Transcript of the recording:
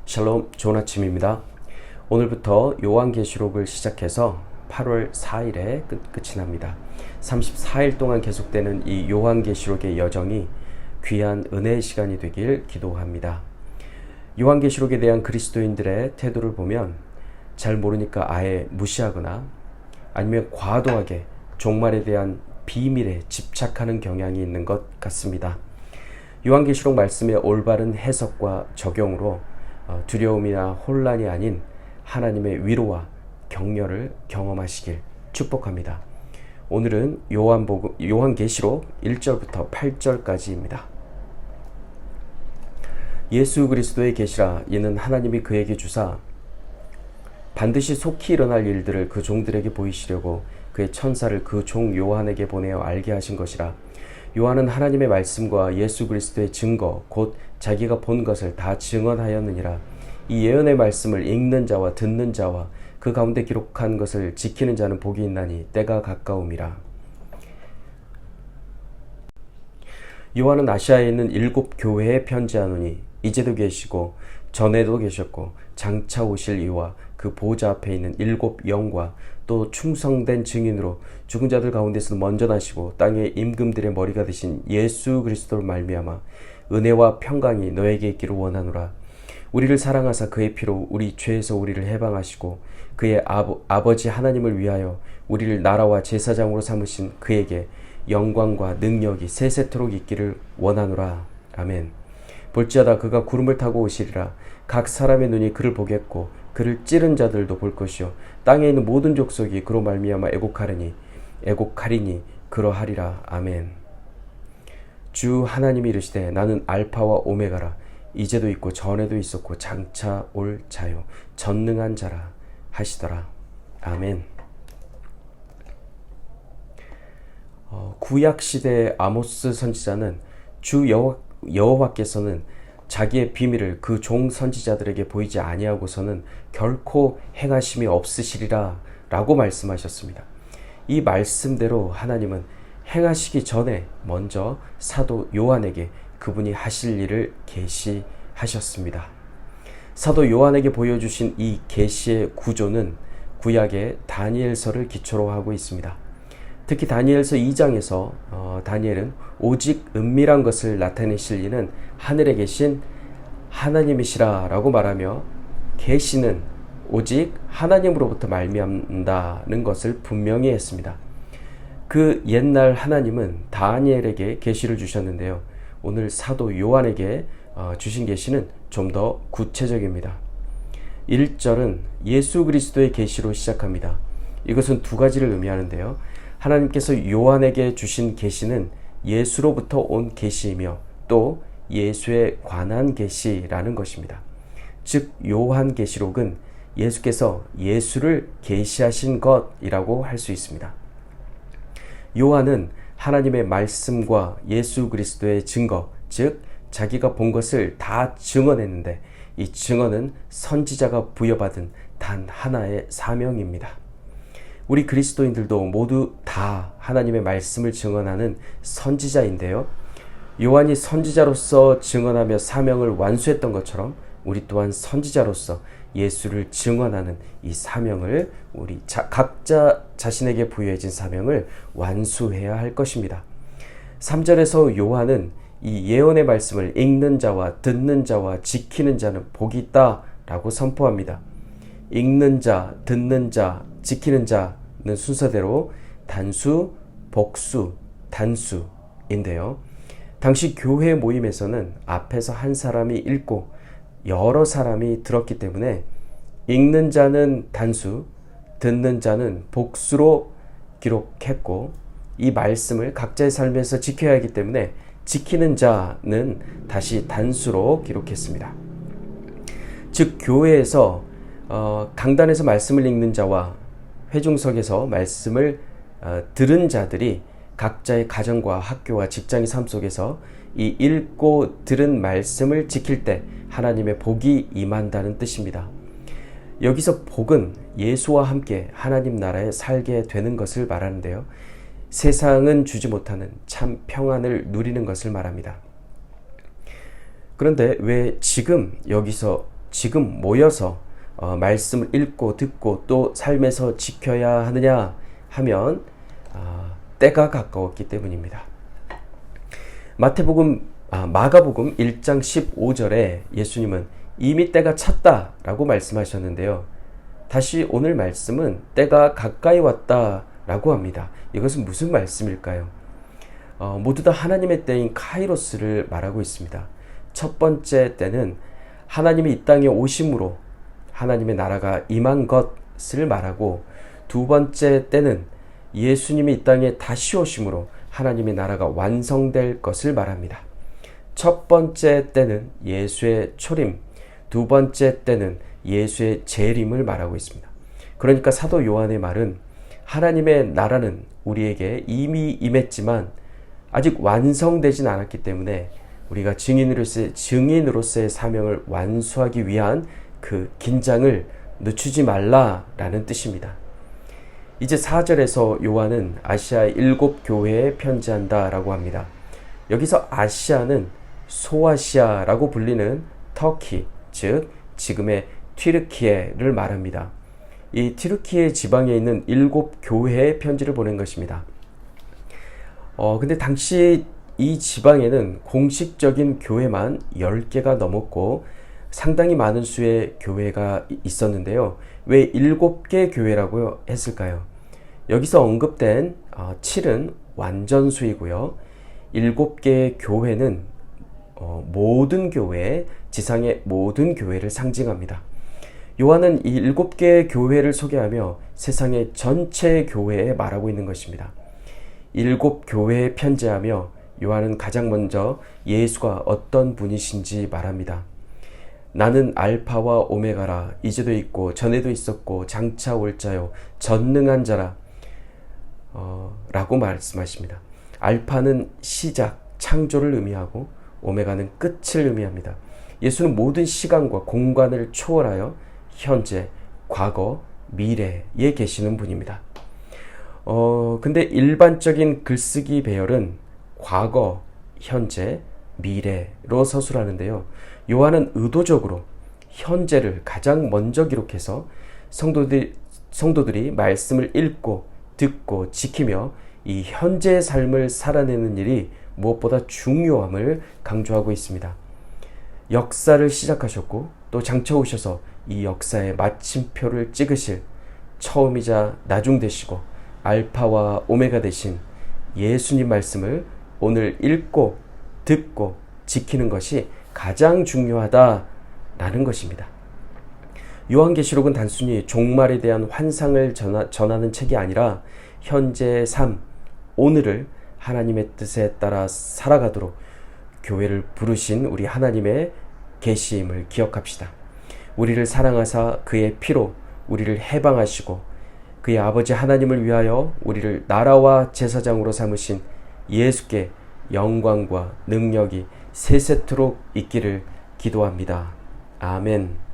샬롬, 좋은 아침입니다. 오늘부터 요한계시록을 시작해서 8월 4일에 끝이 납니다. 34일 동안 계속되는 이 요한계시록의 여정이 귀한 은혜의 시간이 되길 기도합니다. 요한계시록에 대한 그리스도인들의 태도를 보면 잘 모르니까 아예 무시하거나 아니면 과도하게 종말에 대한 비밀에 집착하는 경향이 있는 것 같습니다. 요한계시록 말씀의 올바른 해석과 적용으로 두려움이나 혼란이 아닌 하나님의 위로와 격려를 경험하시길 축복합니다. 오늘은 요한계시록 1절부터 8절까지입니다. 예수 그리스도의 계시라. 이는 하나님이 그에게 주사 반드시 속히 일어날 일들을 그 종들에게 보이시려고 그의 천사를 그 종 요한에게 보내어 알게 하신 것이라. 요한은 하나님의 말씀과 예수 그리스도의 증거 곧 자기가 본 것을 다 증언하였느니라. 이 예언의 말씀을 읽는 자와 듣는 자와 그 가운데 기록한 것을 지키는 자는 복이 있나니 때가 가까움이라. 요한은 아시아에 있는 7 교회에 편지하노니 이제도 계시고 전에도 계셨고 장차 오실 이와 그 보좌 앞에 있는 7 영과 또 충성된 증인으로 죽은 자들 가운데서 먼저 나시고 땅의 임금들의 머리가 되신 예수 그리스도를 말미암아 은혜와 평강이 너에게 있기를 원하노라. 우리를 사랑하사 그의 피로 우리 죄에서 우리를 해방하시고 그의 아버지 하나님을 위하여 우리를 나라와 제사장으로 삼으신 그에게 영광과 능력이 세세토록 있기를 원하노라. 아멘. 볼지어다 그가 구름을 타고 오시리라. 각 사람의 눈이 그를 보겠고 그를 찌른 자들도 볼 것이요 땅에 있는 모든 족속이 그로 말미암아 애곡하리니 그러하리라. 아멘. 주 하나님이 이르시되 나는 알파와 오메가라. 이제도 있고 전에도 있었고 장차 올 자요 전능한 자라 하시더라. 아멘. 구약시대의 아모스 선지자는 주 여호와께서는 자기의 비밀을 그 종 선지자들에게 보이지 아니하고서는 결코 행하심이 없으시리라 라고 말씀하셨습니다. 이 말씀대로 하나님은 행하시기 전에 먼저 사도 요한에게 그분이 하실 일을 계시하셨습니다. 사도 요한에게 보여주신 이 계시의 구조는 구약의 다니엘서를 기초로 하고 있습니다. 특히 다니엘서 2장에서 다니엘은 오직 은밀한 것을 나타내실 이는 하늘에 계신 하나님이시라 라고 말하며 계시는 오직 하나님으로부터 말미암는다는 것을 분명히 했습니다. 그 옛날 하나님은 다니엘에게 계시를 주셨는데요. 오늘 사도 요한에게 주신 계시는 좀 더 구체적입니다. 1절은 예수 그리스도의 계시로 시작합니다. 이것은 두 가지를 의미하는데요. 하나님께서 요한에게 주신 계시는 예수로부터 온 계시이며 또 예수에 관한 계시라는 것입니다. 즉 요한계시록은 예수께서 예수를 계시하신 것이라고 할 수 있습니다. 요한은 하나님의 말씀과 예수 그리스도의 증거, 즉 자기가 본 것을 다 증언했는데 이 증언은 선지자가 부여받은 단 하나의 사명입니다. 우리 그리스도인들도 모두 다 하나님의 말씀을 증언하는 선지자인데요. 요한이 선지자로서 증언하며 사명을 완수했던 것처럼 우리 또한 선지자로서 예수를 증언하는 이 사명을 우리 각자 자신에게 부여해진 사명을 완수해야 할 것입니다. 3절에서 요한은 이 예언의 말씀을 읽는 자와 듣는 자와 지키는 자는 복이 있다 라고 선포합니다. 읽는 자, 듣는 자, 지키는 자는 순서대로 단수, 복수, 단수인데요. 당시 교회 모임에서는 앞에서 한 사람이 읽고 여러 사람이 들었기 때문에 읽는 자는 단수, 듣는 자는 복수로 기록했고 이 말씀을 각자의 삶에서 지켜야 하기 때문에 지키는 자는 다시 단수로 기록했습니다. 즉 교회에서 강단에서 말씀을 읽는 자와 회중석에서 말씀을 들은 자들이 각자의 가정과 학교와 직장의 삶 속에서 이 읽고 들은 말씀을 지킬 때 하나님의 복이 임한다는 뜻입니다. 여기서 복은 예수와 함께 하나님 나라에 살게 되는 것을 말하는데요. 세상은 주지 못하는 참 평안을 누리는 것을 말합니다. 그런데 왜 지금 여기서 지금 모여서 말씀을 읽고 듣고 또 삶에서 지켜야 하느냐 하면 때가 가까웠기 때문입니다. 마가복음 1장 15절에 예수님은 이미 때가 찼다라고 말씀하셨는데요. 다시 오늘 말씀은 때가 가까이 왔다라고 합니다. 이것은 무슨 말씀일까요? 모두 다 하나님의 때인 카이로스를 말하고 있습니다. 첫 번째 때는 하나님이 이 땅에 오심으로 하나님의 나라가 임한 것을 말하고, 두 번째 때는 예수님이 이 땅에 다시 오심으로 하나님의 나라가 완성될 것을 말합니다. 첫 번째 때는 예수의 초림, 두 번째 때는 예수의 재림을 말하고 있습니다. 그러니까 사도 요한의 말은 하나님의 나라는 우리에게 이미 임했지만 아직 완성되진 않았기 때문에 우리가 증인으로서의 사명을 완수하기 위한 그 긴장을 늦추지 말라라는 뜻입니다. 이제 4절에서 요한은 아시아의 7교회에 편지한다라고 합니다. 여기서 아시아는 소아시아라고 불리는 터키, 즉 지금의 튀르키예를 말합니다. 이 튀르키예 지방에 있는 7교회에 편지를 보낸 것입니다. 근데 당시 이 지방에는 공식적인 교회만 10개가 넘었고 상당히 많은 수의 교회가 있었는데요. 왜 7개 교회라고 했을까요? 여기서 언급된 7은 완전수이고요. 7개의 교회는 모든 교회, 지상의 모든 교회를 상징합니다. 요한은 이 7개의 교회를 소개하며 세상의 전체 교회에 말하고 있는 것입니다. 7교회에 편지하며 요한은 가장 먼저 예수가 어떤 분이신지 말합니다. 나는 알파와 오메가라, 이제도 있고 전에도 있었고 장차 올 자요 전능한 자라 라고 말씀하십니다. 알파는 시작, 창조를 의미하고 오메가는 끝을 의미합니다. 예수는 모든 시간과 공간을 초월하여 현재, 과거, 미래에 계시는 분입니다. 근데 일반적인 글쓰기 배열은 과거, 현재, 미래로 서술하는데요. 요한은 의도적으로 현재를 가장 먼저 기록해서 성도들이 말씀을 읽고 듣고 지키며 이 현재의 삶을 살아내는 일이 무엇보다 중요함을 강조하고 있습니다. 역사를 시작하셨고 또 장차 오셔서 이 역사의 마침표를 찍으실 처음이자 나중 되시고 알파와 오메가 되신 예수님 말씀을 오늘 읽고 듣고 지키는 것이 가장 중요하다라는 것입니다. 요한계시록은 단순히 종말에 대한 환상을 전하는 책이 아니라 현재의 삶, 오늘을 하나님의 뜻에 따라 살아가도록 교회를 부르신 우리 하나님의 계시임을 기억합시다. 우리를 사랑하사 그의 피로 우리를 해방하시고 그의 아버지 하나님을 위하여 우리를 나라와 제사장으로 삼으신 예수께 영광과 능력이 세세토록 있기를 기도합니다. 아멘.